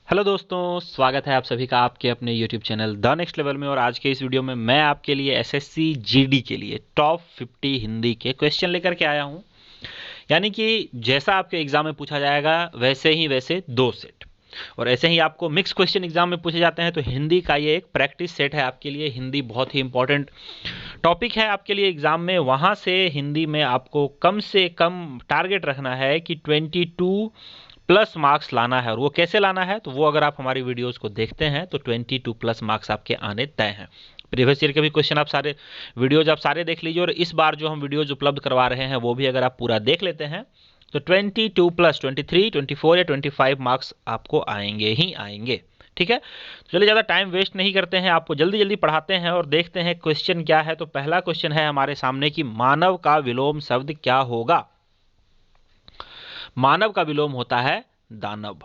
Hello दोस्तों, स्वागत है आप सभी का आपके अपने YouTube channel the next level में। और आज के इस वीडियो में मैं आपके लिए एसएससी जीडी के लिए टॉप 50 हिंदी के क्वेश्चन लेकर के आया हूं। यानी कि जैसा आपके एग्जाम में पूछा जाएगा वैसे ही वैसे दो सेट, और ऐसे ही आपको मिक्स क्वेश्चन एग्जाम में पूछे जाते हैं। तो हिंदी का ये एक प्रैक्टिस सेट है आपके लिए। हिंदी बहुत ही इंपॉर्टेंट टॉपिक है आपके लिए एग्जाम में। वहां से हिंदी में आपको कम से कम टारगेट रखना है कि 22 प्लस मार्क्स लाना है। और वो कैसे लाना है, तो वो अगर आप हमारी वीडियोस को देखते हैं तो 22 प्लस मार्क्स आपके आने तय हैं। प्रीवियस ईयर के भी क्वेश्चन आप सारे वीडियोज आप सारे देख लीजिए, और इस बार जो हम वीडियोज उपलब्ध करवा रहे हैं वो भी अगर आप पूरा देख लेते हैं तो 22 प्लस 23, 24 या 25 मार्क्स आपको आएंगे ही आएंगे। ठीक है, तो चलिए ज़्यादा टाइम वेस्ट नहीं करते हैं, आपको जल्दी जल्दी पढ़ाते हैं और देखते हैं क्वेश्चन क्या है। तो पहला क्वेश्चन है हमारे सामने कि मानव का विलोम शब्द क्या होगा। मानव का विलोम होता है दानव।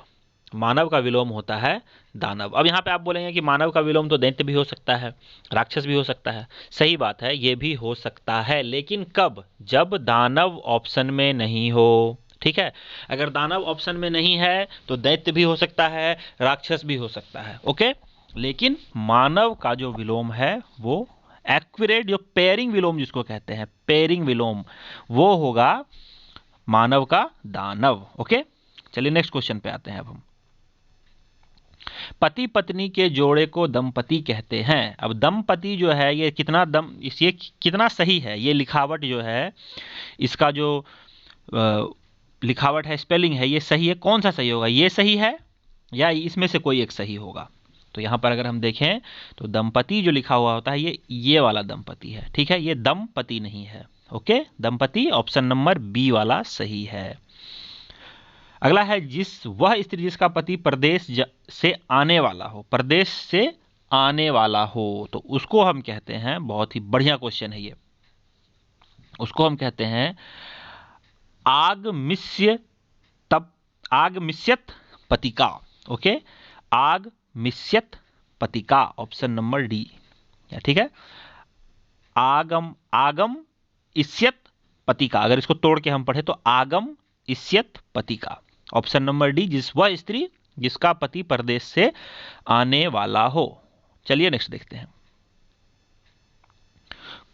मानव का विलोम होता है दानव। अब यहां पे आप बोलेंगे कि मानव का विलोम तो दैत्य भी हो सकता है, राक्षस भी हो सकता है। सही बात है, ये भी हो सकता है, लेकिन कब? जब दानव ऑप्शन में नहीं हो। ठीक है, अगर दानव ऑप्शन में नहीं है तो दैत्य भी हो सकता है, राक्षस भी हो सकता है। ओके, लेकिन मानव का जो विलोम है वो एक्यूरेट, जो पेयरिंग विलोम जिसको कहते हैं, पेयरिंग विलोम, वो होगा मानव का दानव। ओके, चलिए नेक्स्ट क्वेश्चन पे आते हैं। अब हम पति पत्नी के जोड़े को दंपति कहते हैं। अब दंपति जो है ये कितना ये कितना सही है, ये लिखावट जो है, इसका जो लिखावट है, स्पेलिंग है, ये सही है? कौन सा सही होगा? ये सही है या इसमें से कोई एक सही होगा? तो यहां पर अगर हम देखें तो दंपति जो लिखा हुआ होता है ये वाला दंपति है। ठीक है, ये दंपति नहीं है। ओके, दंपति ऑप्शन नंबर बी वाला सही है। अगला है वह स्त्री जिसका पति प्रदेश से आने वाला हो। प्रदेश से आने वाला हो तो उसको हम कहते हैं, बहुत ही बढ़िया क्वेश्चन है ये, उसको हम कहते हैं आगमिष्य तप आगमिष्यत पतिका। ओके, आगमिष्यत पतिका ऑप्शन नंबर डी। ठीक है, आगम इष्यत पतिका, अगर इसको तोड़ के हम पढ़े तो आगम इष्यत पतिका ऑप्शन नंबर डी, वह स्त्री जिसका पति परदेश से आने वाला हो। चलिए नेक्स्ट देखते हैं।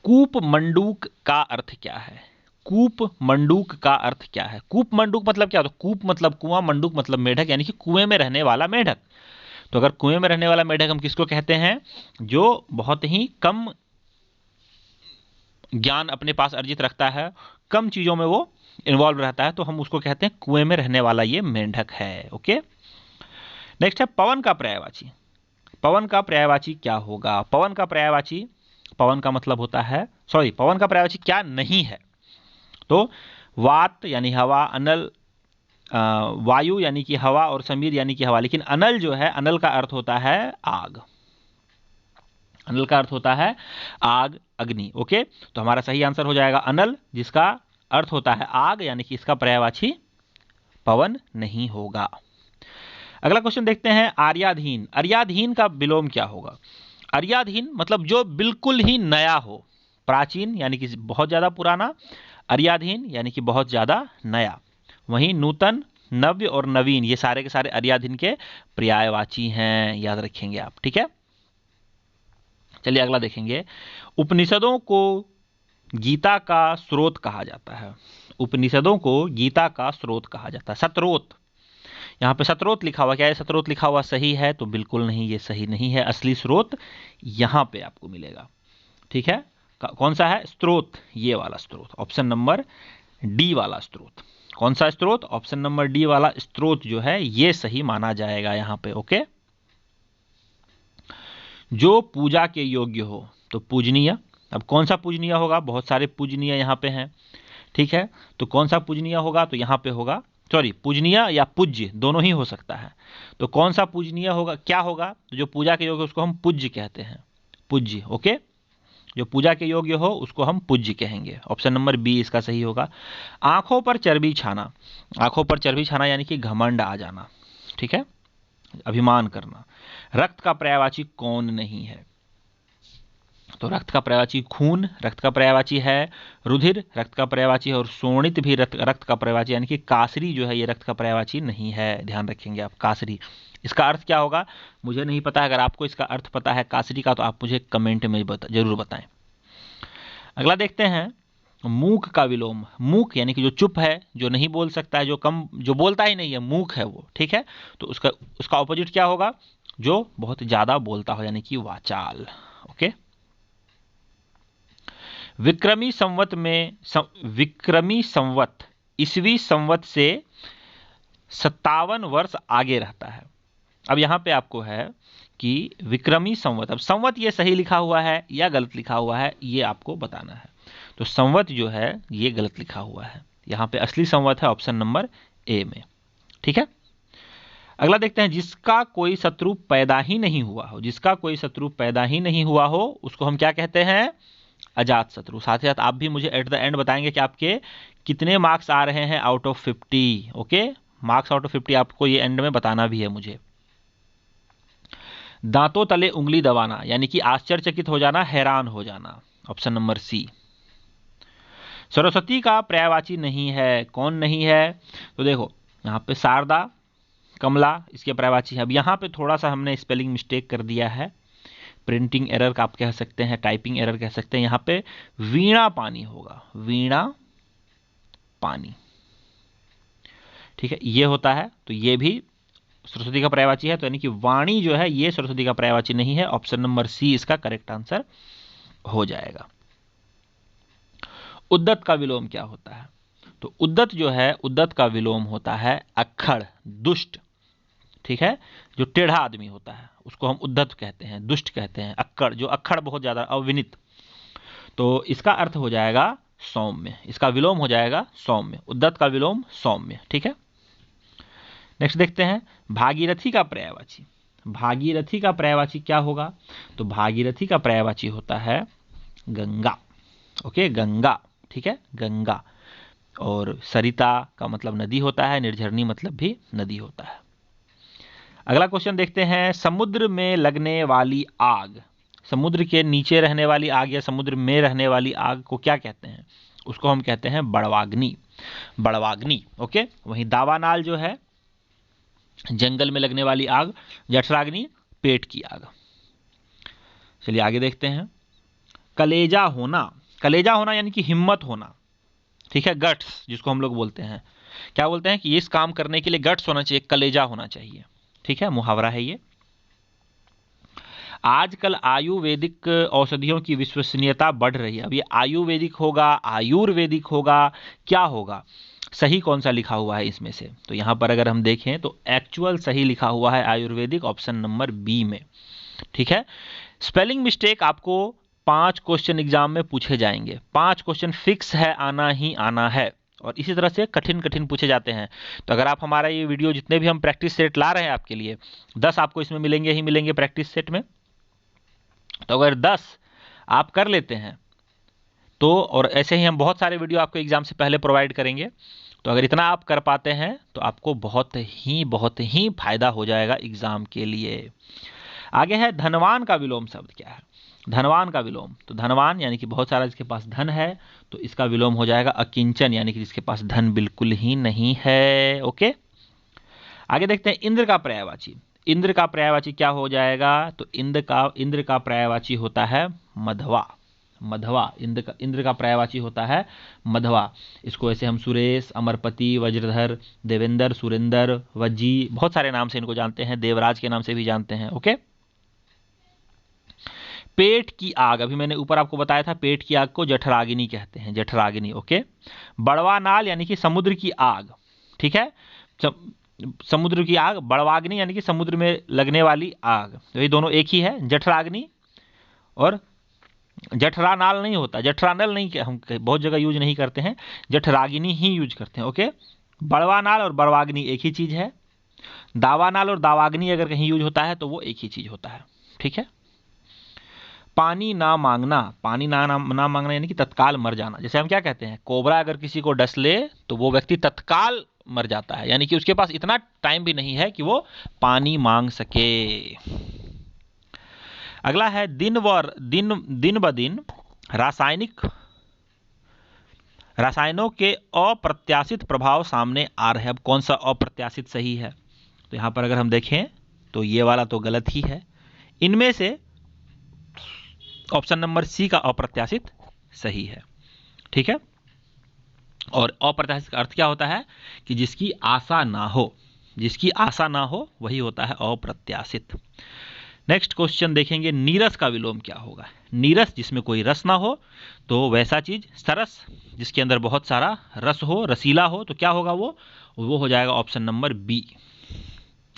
कूप मंडूक का अर्थ क्या है? कूप मंडूक का अर्थ क्या है? कूप मंडूक मतलब क्या होता है? कूप मतलब कुआं, मंडूक मतलब मेढक, यानी कि कुएं में रहने वाला मेढक। तो अगर कुएं में रहने वाला मेढक हम किसको कहते हैं? जो बहुत ही कम ज्ञान अपने पास अर्जित रखता है, कम चीजों में वो इन्वॉल्व रहता है, तो हम उसको कहते हैं कुएं में रहने वाला ये मेंढक है। ओके, नेक्स्ट है पवन का पर्यायवाची। पवन का पर्यायवाची क्या होगा? पवन का पर्यायवाची, पवन का मतलब होता है, पवन का पर्यायवाची क्या नहीं है? तो वात यानी हवा, अनल वायु यानी कि हवा, और समीर यानी कि हवा। लेकिन अनल जो है, अनल का अर्थ होता है आग। अनल का अर्थ होता है आग, अग्नि। ओके, तो हमारा सही आंसर हो जाएगा अनल, जिसका अर्थ होता है आग, यानी कि इसका पर्यायवाची पवन नहीं होगा। अगला क्वेश्चन देखते हैं, आर्याधीन। आर्याधीन का विलोम क्या होगा? आर्याधीन मतलब जो बिल्कुल ही नया हो। प्राचीन यानी कि बहुत ज्यादा पुराना, आर्याधीन यानी कि बहुत ज्यादा नया। वहीं नूतन, नव्य और नवीन, ये सारे के सारे आर्याधीन के पर्यायवाची हैं, याद रखेंगे आप। ठीक है, चलिए अगला देखेंगे। उपनिषदों को गीता का स्रोत कहा जाता है। उपनिषदों को गीता का स्रोत कहा जाता है। सत्रोत, यहां पे सत्रोत लिखा हुआ, क्या है सत्रोत लिखा हुआ सही है? तो बिल्कुल नहीं, ये सही नहीं है। असली स्रोत यहां पे आपको मिलेगा। ठीक है, कौन सा है स्रोत? ये वाला स्रोत, ऑप्शन नंबर डी वाला स्रोत। कौन सा स्रोत? ऑप्शन नंबर डी वाला स्रोत जो है ये सही माना जाएगा यहां पे। ओके, जो पूजा के योग्य हो तो पूजनीय। अब कौन सा पूजनीय होगा? बहुत सारे पूजनीय यहां पे हैं। ठीक है, तो कौन सा पूजनीय होगा? तो यहां पे होगा, पूजनीय या पूज्य दोनों ही हो सकता है। तो कौन सा पूजनीय होगा, क्या होगा? तो जो पूजा के योग्य उसको हम पूज्य कहते हैं, पूज्य। ओके, जो पूजा के योग्य हो उसको हम पूज्य कहेंगे। ऑप्शन नंबर बी इसका सही होगा। आंखों पर चर्बी छाना। आंखों पर चर्बी छाना यानी कि घमंड आ जाना। ठीक है, अभिमान करना। रक्त का पर्यायवाची कौन नहीं है? तो रक्त का पर्यायवाची खून रक्त का पर्यायवाची है, रुधिर रक्त का पर्यायवाची है, और शोणित भी रक्त का पर्यायवाची, यानी कि कासरी जो है ये रक्त का पर्यायवाची नहीं है। ध्यान रखेंगे आप, कासरी। इसका अर्थ क्या होगा मुझे नहीं पता, अगर आपको इसका अर्थ पता है कासरी का तो आप मुझे कमेंट में जरूर बताएं। अगला देखते हैं मूक का विलोम। मूक यानी कि जो चुप है, जो नहीं बोल सकता है, जो बोलता ही नहीं है, मूक है वो, ठीक है। तो उसका ऑपोजिट क्या होगा, जो बहुत ज्यादा बोलता हो, यानी कि वाचाल। ओके। विक्रमी संवत ईसवी संवत से 57 वर्ष आगे रहता है। अब यहां पे आपको है कि विक्रमी संवत, अब संवत ये सही लिखा हुआ है या गलत लिखा हुआ है ये आपको बताना है। तो संवत जो है ये गलत लिखा हुआ है, यहां पे असली संवत है ऑप्शन नंबर ए में, ठीक है। अगला देखते हैं जिसका कोई शत्रु पैदा ही नहीं हुआ हो। जिसका कोई शत्रु पैदा ही नहीं हुआ हो उसको हम क्या कहते हैं, अजात शत्रु। साथ ही साथ आप भी मुझे एट द एंड बताएंगे कि आपके कितने मार्क्स आ रहे हैं out of 50। Okay, marks out of 50 आपको ये एंड में बताना भी है मुझे। दांतों तले उंगली दबाना, यानी कि आश्चर्यचकित हो जाना, हैरान हो जाना, ऑप्शन नंबर सी। सरस्वती का पर्यायवाची नहीं है, कौन नहीं है, तो देखो यहां पे शारदा, कमला इसके पर्यायवाची है। अब यहां पे थोड़ा सा हमने स्पेलिंग मिस्टेक कर दिया है, प्रिंटिंग एरर का आप कह सकते हैं, टाइपिंग एरर कह सकते हैं। यहां पे वीणा पानी होगा, वीणा पानी, ठीक है, ये होता है। तो ये भी सरस्वती का पर्यायवाची है, तो यानी कि वाणी जो है ये सरस्वती का पर्यायवाची नहीं है। ऑप्शन नंबर सी इसका करेक्ट आंसर हो जाएगा। उद्दत का विलोम क्या होता है, तो उद्दत जो है, उद्दत का विलोम होता है अक्खड़, दुष्ट, ठीक है। जो टेढ़ा आदमी होता है उसको हम उद्दत कहते हैं, दुष्ट कहते हैं। अक्खड़, जो अक्खड़ बहुत ज्यादा अविनित, तो इसका अर्थ हो जाएगा सौम्य, इसका विलोम हो जाएगा सौम्य। उद्दत का विलोम सौम्य, ठीक है। नेक्स्ट देखते हैं भागीरथी का पर्यायवाची। भागीरथी का पर्यायवाची क्या होगा, तो भागीरथी का पर्यायवाची होता है गंगा। ओके, गंगा, ठीक है, गंगा। और सरिता का मतलब नदी होता है, निर्झरनी मतलब भी नदी होता है। अगला क्वेश्चन देखते हैं समुद्र में लगने वाली आग। समुद्र के नीचे रहने वाली आग या समुद्र में रहने वाली आग को क्या कहते हैं, उसको हम कहते हैं बड़वाग्नि, बड़वाग्नि। ओके, वहीं दावानाल जो है जंगल में लगने वाली आग, जठराग्नि पेट की आग। चलिए आगे देखते हैं कलेजा होना। कलेजा होना यानी कि हिम्मत होना, ठीक है, गट्स जिसको हम लोग बोलते हैं। क्या बोलते हैं कि इस काम करने के लिए गट्स होना चाहिए, कलेजा होना चाहिए, ठीक है, मुहावरा है ये। आजकल आयुर्वेदिक औषधियों की विश्वसनीयता बढ़ रही है। अब ये आयुर्वेदिक होगा, आयुर्वेदिक होगा, क्या होगा, सही कौन सा लिखा हुआ है इसमें से, तो यहां पर अगर हम देखें तो एक्चुअल सही लिखा हुआ है आयुर्वेदिक, ऑप्शन नंबर बी में, ठीक है। स्पेलिंग मिस्टेक आपको 5 क्वेश्चन एग्जाम में पूछे जाएंगे, 5 क्वेश्चन फिक्स है, आना ही आना है, और इसी तरह से कठिन कठिन पूछे जाते हैं। तो अगर आप हमारा ये वीडियो, जितने भी हम प्रैक्टिस सेट ला रहे हैं आपके लिए, 10 आपको इसमें मिलेंगे ही मिलेंगे प्रैक्टिस सेट में। तो अगर 10 आप कर लेते हैं तो, और ऐसे ही हम बहुत सारे वीडियो आपको एग्जाम से पहले प्रोवाइड करेंगे, तो अगर इतना आप कर पाते हैं तो आपको बहुत ही फायदा हो जाएगा एग्जाम के लिए। आगे है धनवान का विलोम शब्द क्या है। धनवान का विलोम, तो धनवान यानी कि बहुत सारा जिसके पास धन है, तो इसका विलोम हो जाएगा अकिंचन, यानी कि जिसके पास धन बिल्कुल ही नहीं है। ओके, आगे देखते हैं इंद्र का पर्यायवाची। इंद्र का पर्यायवाची क्या हो जाएगा, तो इंद्र का पर्यायवाची होता है मधवा, मधवा। इंद्र का पर्यायवाची होता है मधवा। इसको ऐसे हम सुरेश, अमरपति, वज्रधर, देवेंद्र, सुरेंद्र, वज्जी, बहुत सारे नाम से इनको जानते हैं, देवराज के नाम से भी जानते हैं। ओके, पेट की आग, अभी मैंने ऊपर आपको बताया था पेट की आग को जठराग्नि कहते हैं, जठराग्नि। ओके, बड़वा नाल यानी कि समुद्र की आग, ठीक है, समुद्र की आग। बड़वाग्नि यानी कि समुद्र में लगने वाली आग, तो ये दोनों एक ही है, जठराग्नि और जठरानाल नहीं होता, जठरानल नहीं, हम बहुत जगह यूज नहीं करते हैं, जठराग्नि ही यूज करते हैं। ओके, बड़वानाल और बड़वाग्नि एक ही चीज है। दावानाल और दावाग्नि अगर कहीं यूज होता है तो वो एक ही चीज होता है, ठीक है। पानी ना मांगना, पानी ना मांगना यानी कि तत्काल मर जाना। जैसे हम क्या कहते हैं, कोबरा अगर किसी को डस ले तो वो व्यक्ति तत्काल मर जाता है, यानी कि उसके पास इतना टाइम भी नहीं है कि वो पानी मांग सके। अगला है दिन ब दिन रासायनों के अप्रत्याशित प्रभाव सामने आ रहे हैं। अब कौन सा अप्रत्याशित सही है? तो यहां पर अगर हम देखें तो ये वाला तो गलत ही है। इनमें से ऑप्शन नंबर सी का अप्रत्याशित सही है। ठीक है, और अप्रत्याशित का अर्थ क्या होता है कि जिसकी आशा ना हो, जिसकी आशा ना हो वही होता है अप्रत्याशित। नेक्स्ट क्वेश्चन देखेंगे, नीरस का विलोम क्या होगा? नीरस जिसमें कोई रस ना हो तो वैसा चीज। सरस जिसके अंदर बहुत सारा रस हो, रसीला हो, तो क्या होगा वो हो जाएगा ऑप्शन नंबर बी,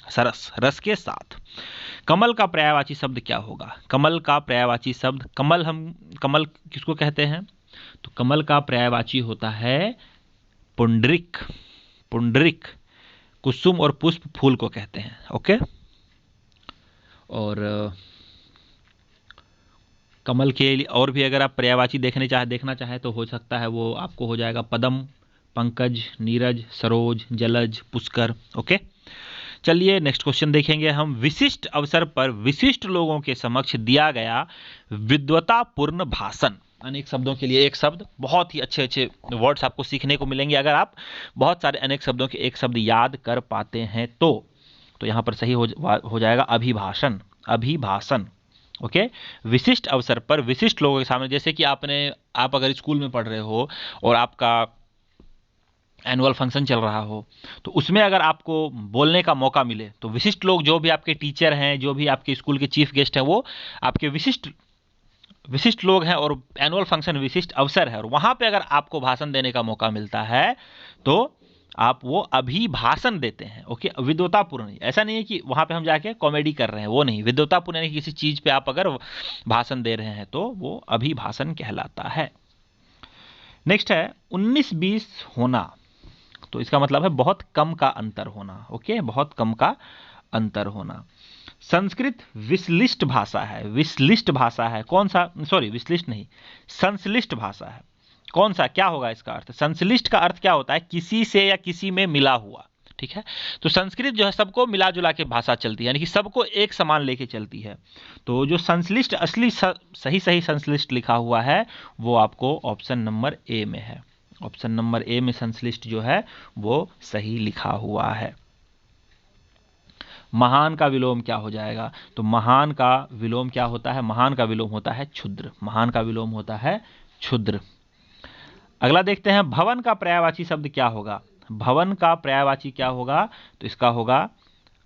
सरस, रस के साथ। कमल का पर्यायवाची शब्द क्या होगा? कमल का पर्यायवाची शब्द, कमल किसको कहते हैं? तो कमल का पर्यायवाची होता है पुंडरिक। पुंडरिक कुसुम और पुष्प फूल को कहते हैं। ओके, और कमल के लिए और भी अगर आप पर्यायवाची देखना चाहे तो हो सकता है वो आपको हो जाएगा पदम, पंकज, नीरज, सरोज, जलज, पुष्कर। ओके, चलिए नेक्स्ट क्वेश्चन देखेंगे हम। विशिष्ट अवसर पर विशिष्ट लोगों के समक्ष दिया गया विद्वतापूर्ण भाषण। अनेक शब्दों के लिए एक शब्द, बहुत ही अच्छे अच्छे वर्ड्स आपको सीखने को मिलेंगे अगर आप बहुत सारे अनेक शब्दों के एक शब्द याद कर पाते हैं तो यहां पर सही हो जाएगा अभिभाषण। अभिभाषण। ओके, विशिष्ट अवसर पर विशिष्ट लोगों के सामने, जैसे कि आप अगर स्कूल में पढ़ रहे हो और आपका एनुअल फंक्शन चल रहा हो तो उसमें अगर आपको बोलने का मौका मिले तो विशिष्ट लोग, जो भी आपके टीचर हैं, जो भी आपके स्कूल के चीफ गेस्ट हैं, वो आपके विशिष्ट लोग हैं और एनुअल फंक्शन विशिष्ट अवसर है और वहां पे अगर आपको भाषण देने का मौका मिलता है तो आप वो अभिभाषण देते हैं। ओके, विद्वतापूर्ण। ऐसा नहीं है कि वहां पे हम जाके कॉमेडी कर रहे हैं, वो नहीं। विद्वतापूर्ण यानी किसी चीज पे आप अगर भाषण दे रहे हैं तो वो अभिभाषण कहलाता है। नेक्स्ट है 19-20 होना। तो इसका मतलब है बहुत कम का अंतर होना। ओके, बहुत कम का अंतर होना। संस्कृत विश्लिष्ट भाषा है। विश्लिष्ट भाषा है कौन सा? सॉरी, विश्लिष्ट नहीं, संश्लिष्ट भाषा है। कौन सा? क्या होगा इसका अर्थ? संश्लिष्ट का अर्थ क्या होता है? किसी से या किसी में मिला हुआ। ठीक है, तो संस्कृत जो है सबको मिला जुला के भाषा चलती है, यानी कि सबको एक समान लेके चलती है। तो जो संश्लिष्ट, असली सही संश्लिष्ट लिखा हुआ है वो आपको ऑप्शन नंबर ए में है। ऑप्शन नंबर ए में संश्लिष्ट जो है वो सही लिखा हुआ है। महान का विलोम क्या हो जाएगा? तो महान का विलोम क्या होता है? महान का विलोम होता है क्षुद्र। महान का विलोम होता है क्षुद्र। अगला देखते हैं, भवन का पर्यायवाची शब्द क्या होगा? भवन का पर्यायवाची क्या होगा? तो इसका होगा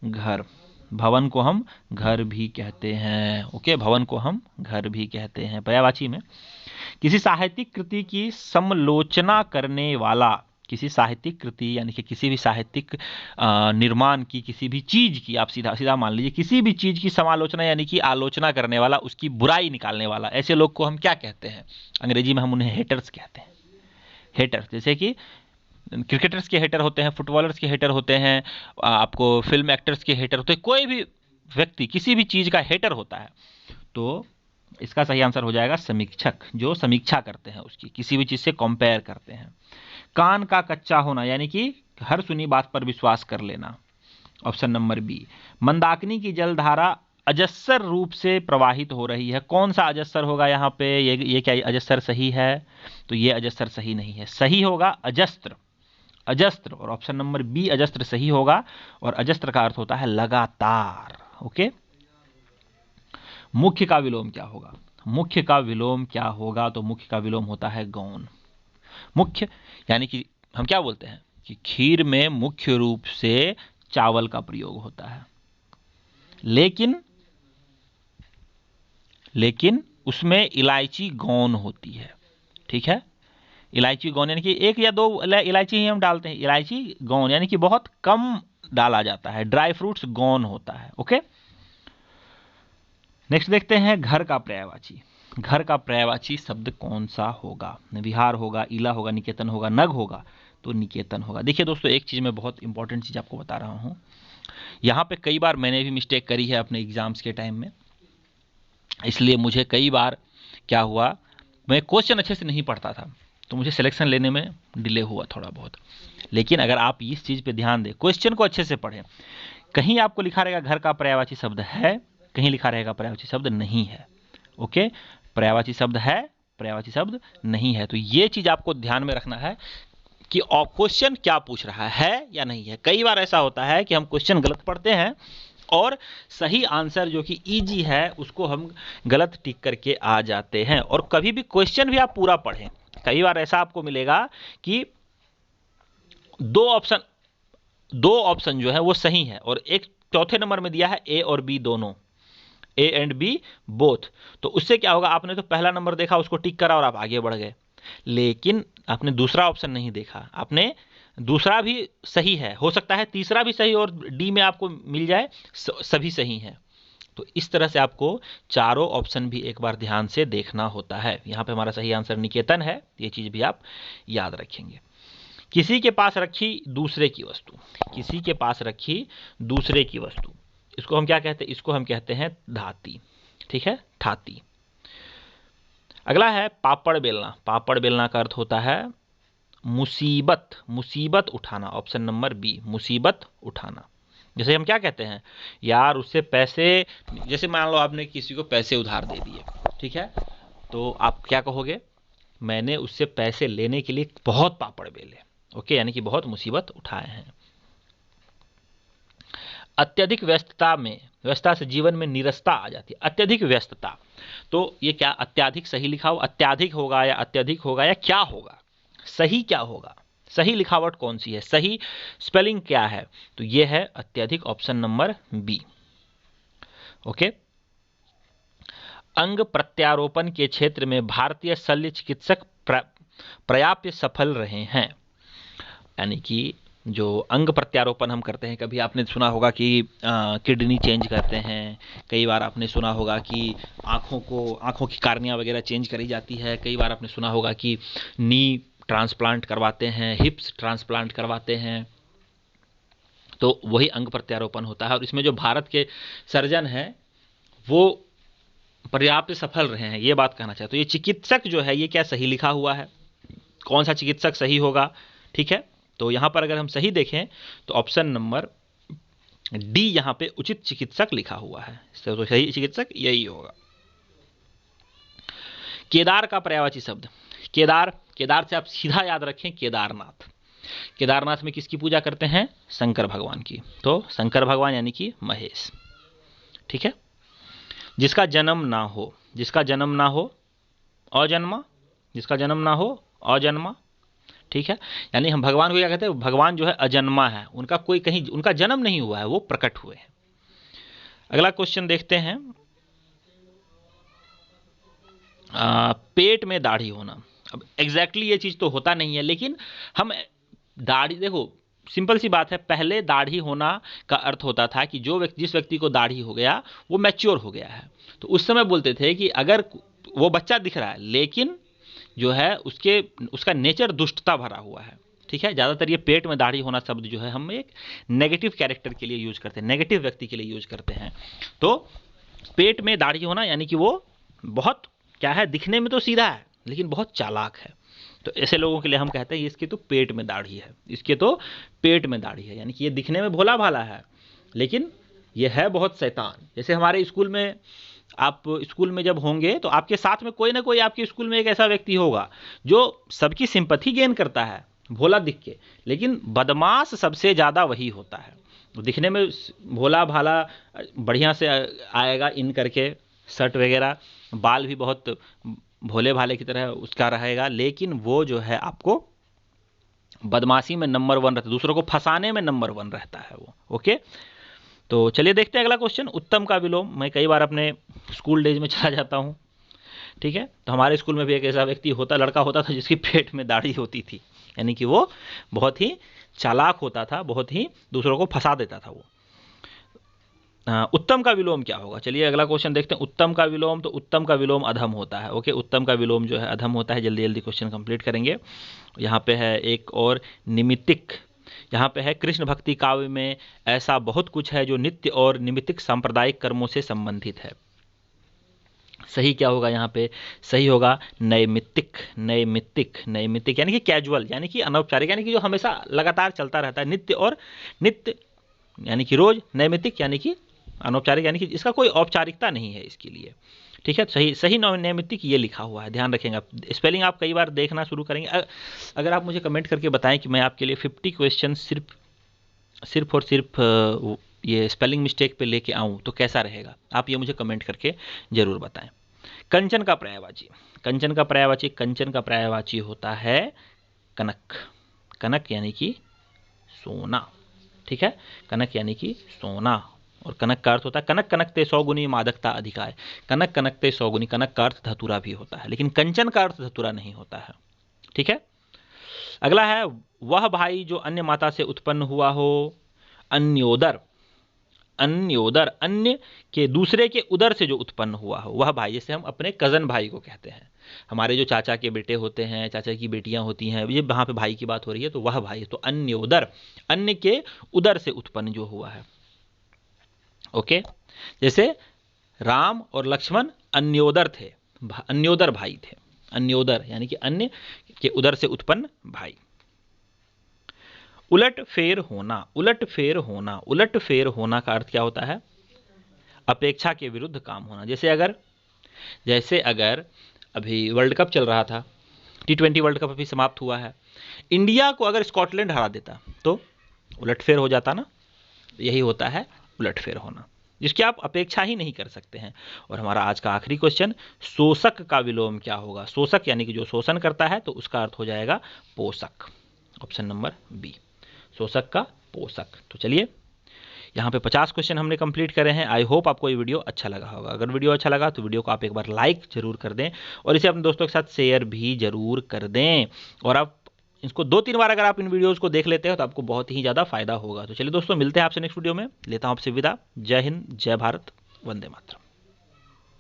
घर। भवन को हम घर भी कहते हैं। ओके, भवन को हम घर भी कहते हैं पर्यायवाची में। किसी साहित्यिक कृति की समालोचना करने वाला, किसी साहित्यिक कृति यानी कि किसी भी साहित्यिक निर्माण की, किसी भी चीज की, आप सीधा मान लीजिए किसी भी चीज की समालोचना यानी कि आलोचना करने वाला, उसकी बुराई निकालने वाला, ऐसे लोग को हम क्या कहते हैं? अंग्रेजी में हम उन्हें हेटर्स कहते हैं। हेटर, जैसे कि क्रिकेटर्स के हेटर होते हैं, फुटबॉलर्स के हेटर होते हैं, आपको फिल्म एक्टर्स के हेटर होते हैं। कोई भी व्यक्ति किसी भी चीज का हेटर होता है। तो इसका सही आंसर हो जाएगा समीक्षक, जो समीक्षा करते हैं उसकी, किसी भी चीज से कंपेयर करते हैं। कान का कच्चा होना यानी कि हर सुनी बात पर विश्वास कर लेना। Option number B. मंदाकिनी की जलधारा अजस्र रूप से प्रवाहित हो रही है। कौन सा अजस्र होगा यहाँ पे? ये क्या अजस्र सही है? तो ये अजस्र सही नहीं है, सही होगा अजस्त्र। अजस्त्र, और ऑप्शन नंबर बी अजस्त्र सही होगा। और अजस्त्र का अर्थ होता है लगातार। ओके, मुख्य का विलोम क्या होगा? मुख्य का विलोम क्या होगा? तो मुख्य का विलोम होता है गौण। मुख्य यानी कि हम क्या बोलते हैं कि खीर में मुख्य रूप से चावल का प्रयोग होता है, लेकिन उसमें इलायची गौण होती है। ठीक है, इलायची गौण यानी कि 1 या 2 इलायची ही हम डालते हैं। इलायची गौण यानी कि बहुत कम डाला जाता है। ड्राई फ्रूट्स गौण होता है। ओके, नेक्स्ट देखते हैं, घर का पर्यायवाची। घर का पर्यायवाची शब्द कौन सा होगा? विहार होगा, इला होगा, निकेतन होगा, नग होगा? तो निकेतन होगा। देखिए दोस्तों, एक चीज मैं बहुत इंपॉर्टेंट चीज आपको बता रहा हूं। यहां पे कई बार मैंने भी मिस्टेक करी है अपने एग्जाम्स के टाइम में, इसलिए मुझे कई बार क्या हुआ, मैं क्वेश्चन अच्छे से नहीं पढ़ता था तो मुझे सिलेक्शन लेने में डिले हुआ थोड़ा बहुत। लेकिन अगर आप इस चीज पे ध्यान दें, क्वेश्चन को अच्छे से पढ़ें, कहीं आपको लिखा रहेगा घर का पर्यायवाची शब्द है, कहीं लिखा रहेगा पर्यायवाची शब्द नहीं है। ओके, पर्यायवाची शब्द है, पर्यायवाची शब्द नहीं है। तो ये चीज आपको ध्यान में रखना है कि क्वेश्चन क्या पूछ रहा है या नहीं है। कई बार ऐसा होता है कि हम क्वेश्चन गलत पढ़ते हैं और सही आंसर जो कि इजी है उसको हम गलत टिक करके आ जाते हैं। और कभी भी क्वेश्चन भी आप पूरा पढ़ें, कई बार ऐसा आपको मिलेगा कि दो ऑप्शन जो है वो सही है और एक चौथे नंबर में दिया है ए और बी दोनों, ए एंड बी बोथ। तो उससे क्या होगा, आपने तो पहला नंबर देखा, उसको टिक करा और आप आगे बढ़ गए, लेकिन आपने दूसरा ऑप्शन नहीं देखा। आपने दूसरा भी सही है, हो सकता है तीसरा भी सही और डी में आपको मिल जाए सभी सही हैं। तो इस तरह से आपको चारों ऑप्शन भी एक बार ध्यान से देखना होता है। यहां पे हमारा सही आंसर निकेतन है, ये चीज भी आप याद रखेंगे। किसी के पास रखी दूसरे की वस्तु, किसी के पास रखी दूसरे की वस्तु, इसको हम क्या कहते हैं, इसको हम कहते हैं धाती। ठीक है, ठाती। अगला है पापड़ बेलना। पापड़ बेलना का अर्थ होता है मुसीबत, मुसीबत उठाना। ऑप्शन नंबर बी, मुसीबत उठाना। जैसे हम क्या कहते हैं, यार उससे पैसे, जैसे मान लो आपने किसी को पैसे उधार दे दिए, ठीक है, तो आप क्या कहोगे, मैंने उससे पैसे लेने के लिए बहुत पापड़ बेले। ओके, यानी कि बहुत मुसीबत उठाए हैं। अत्यधिक व्यस्तता में, व्यस्तता से जीवन में निरस्ता आ जाती है। अत्यधिक व्यस्तता, तो ये क्या अत्याधिक सही लिखा हो, अत्याधिक होगा या अत्यधिक होगा या क्या होगा, सही क्या होगा, सही लिखावट कौन सी है, सही स्पेलिंग क्या है, तो ये है अत्यधिक, ऑप्शन नंबर बी। ओके, अंग प्रत्यारोपण के क्षेत्र में भारतीय शल्य चिकित्सक पर्याप्त सफल रहे हैं। यानी कि जो अंग प्रत्यारोपण हम करते हैं, कभी आपने सुना होगा कि किडनी चेंज करते हैं, कई बार आपने सुना होगा कि आंखों की कार्निया वगैरह चेंज करी जाती है, कई बार आपने सुना होगा कि नी ट्रांसप्लांट करवाते हैं, हिप्स ट्रांसप्लांट करवाते हैं, तो वही अंग प्रत्यारोपण होता है। और इसमें जो भारत के सर्जन हैं वो पर्याप्त सफल रहे हैं, ये बात कहना चाहते। तो ये चिकित्सक जो है, ये क्या सही लिखा हुआ है, कौन सा चिकित्सक सही होगा, ठीक है। तो यहां पर अगर हम सही देखें तो ऑप्शन नंबर डी यहां पे उचित चिकित्सक लिखा हुआ है, तो सही चिकित्सक यही होगा। केदार का पर्यायवाची शब्द, केदार, केदार से आप सीधा याद रखें केदारनाथ। केदारनाथ में किसकी पूजा करते हैं, शंकर भगवान की, तो शंकर भगवान यानी कि महेश। ठीक है, जिसका जन्म ना हो, जिसका जन्म ना हो अजन्मा, जिसका जन्म ना हो अजन्मा। ठीक है, यानी हम भगवान को क्या कहते हैं, भगवान जो है अजन्मा है, उनका कोई कहीं उनका जन्म नहीं हुआ है, वो प्रकट हुए हैं। अगला क्वेश्चन देखते हैं, पेट में दाढ़ी होना। अब एग्जैक्टली ये चीज तो होता नहीं है, लेकिन हम दाढ़ी, देखो सिंपल सी बात है, पहले दाढ़ी होना का अर्थ होता था कि जिस व्यक्ति को दाढ़ी हो गया वो मैच्योर हो गया है। तो उस समय बोलते थे कि अगर वो बच्चा दिख रहा है लेकिन जो है उसका नेचर दुष्टता भरा हुआ है। ठीक है, ज्यादातर ये पेट में दाढ़ी होना शब्द जो है हम एक नेगेटिव कैरेक्टर के लिए यूज करते हैं, नेगेटिव व्यक्ति के लिए यूज करते हैं। तो पेट में दाढ़ी होना यानी कि वो बहुत क्या है, दिखने में तो सीधा है लेकिन बहुत चालाक है। तो ऐसे लोगों के लिए हम कहते हैं इसके तो पेट में दाढ़ी है, इसके तो पेट में दाढ़ी है, यानी कि ये दिखने में भोला भाला है लेकिन ये है बहुत शैतान। जैसे हमारे स्कूल में, आप स्कूल में जब होंगे तो आपके साथ में कोई ना कोई आपके स्कूल में एक ऐसा व्यक्ति होगा जो सबकी सिंपैथी गेन करता है भोला दिख के, लेकिन बदमाश सबसे ज्यादा वही होता है। तो दिखने में भोला भाला बढ़िया से आएगा इन करके, शर्ट वगैरह, बाल भी बहुत भोले भाले की तरह उसका रहेगा, लेकिन वो जो है आपको बदमाशी में नंबर 1 रहता है, दूसरों को फंसाने में नंबर 1 रहता है वो। ओके, तो चलिए देखते हैं अगला क्वेश्चन, उत्तम का विलोम। मैं कई बार अपने स्कूल डेज में चला जाता हूँ, ठीक है, तो हमारे स्कूल में भी एक ऐसा व्यक्ति होता, लड़का होता था जिसकी पेट में दाढ़ी होती थी, यानी कि वो बहुत ही चालाक होता था, बहुत ही दूसरों को फंसा देता था वो। उत्तम का विलोम क्या होगा, चलिए अगला क्वेश्चन देखते हैं। उत्तम का विलोम, तो उत्तम का विलोम अधम होता है। ओके, उत्तम का विलोम जो है अधम होता है। जल्दी जल्दी क्वेश्चन कंप्लीट करेंगे। यहाँ पे है एक और निमित्तिक, यहाँ पे है कृष्ण भक्ति काव्य में ऐसा बहुत कुछ है जो नित्य और निमित्तिक सांप्रदायिक कर्मों से संबंधित है। सही क्या होगा यहाँ पे, सही होगा नैमित्तिक। नैमित्तिक, नैमित्तिक यानी कि कैजुअल, यानी कि अनौपचारिक, यानी कि जो हमेशा लगातार चलता रहता है। नित्य और नित्य यानी कि रोज, नैमित्तिक यानी कि अनौपचारिक यानी कि इसका कोई औपचारिकता नहीं है इसके लिए, ठीक है। सही नैमित्तिक ये लिखा हुआ है, ध्यान रखेंगे आप। स्पेलिंग आप कई बार देखना शुरू करेंगे। अगर आप मुझे कमेंट करके बताएं कि मैं आपके लिए 50 क्वेश्चन सिर्फ और सिर्फ ये स्पेलिंग मिस्टेक पे लेके आऊं तो कैसा रहेगा, आप ये मुझे कमेंट करके जरूर बताएं। कंचन का पर्यायवाची, कंचन का पर्यायवाची होता है कनक। कनक यानी कि सोना, ठीक है। कनक यानी कि सोना, और कनक का अर्थ होता है कनक कनकते 100 गुनी मादकता अधिकाय। कनक कनकते 100 गुनी, कनक का अर्थ धतूरा भी होता है, लेकिन कंचन का अर्थ धतूरा नहीं होता है, ठीक है। अगला है वह भाई जो अन्य माता से उत्पन्न हुआ हो। अन्योदर, अन्योदर अन्य के दूसरे के उदर से जो उत्पन्न हुआ हो वह भाई, जैसे हम अपने कजन भाई को कहते हैं, हमारे जो चाचा के बेटे होते हैं, चाचा की बेटियां होती हैं, ये वहां पे भाई की बात हो रही है, तो वह भाई, तो अन्योदर, अन्य के उदर से उत्पन्न जो हुआ है, ओके। जैसे राम और लक्ष्मण अन्योदर थे, अन्योदर भाई थे, अन्योदर यानी कि अन्य के उदर से उत्पन्न भाई। उलट फेर होना, उलट फेर होना, उलट फेर होना का अर्थ क्या होता है, अपेक्षा के विरुद्ध काम होना। जैसे अगर अभी वर्ल्ड कप चल रहा था, T20 वर्ल्ड कप अभी समाप्त हुआ है, इंडिया को अगर स्कॉटलैंड हरा देता तो उलटफेर हो जाता ना, यही होता है उलटफेर होना, जिसकी आप अपेक्षा ही नहीं कर सकते हैं। और हमारा आज का आखिरी क्वेश्चन, शोषक का विलोम क्या होगा। शोषक यानी कि जो शोषण करता है, तो उसका अर्थ हो जाएगा पोषक, ऑप्शन नंबर बी, शोषक का पोषक। तो चलिए यहाँ पे 50 क्वेश्चन हमने कंप्लीट करे हैं। आई होप आपको ये वीडियो अच्छा लगा होगा। अगर वीडियो अच्छा लगा तो वीडियो को आप एक बार लाइक जरूर कर दें और इसे अपने दोस्तों के साथ शेयर भी जरूर कर दें। और आप इसको 2-3 बार अगर आप इन वीडियोस को देख लेते हो तो आपको बहुत ही ज़्यादा फायदा होगा। तो चलिए दोस्तों, मिलते हैं आपसे नेक्स्ट वीडियो में। लेता हूँ आपसे विदा। जय हिंद, जय भारत, वंदे मातरम।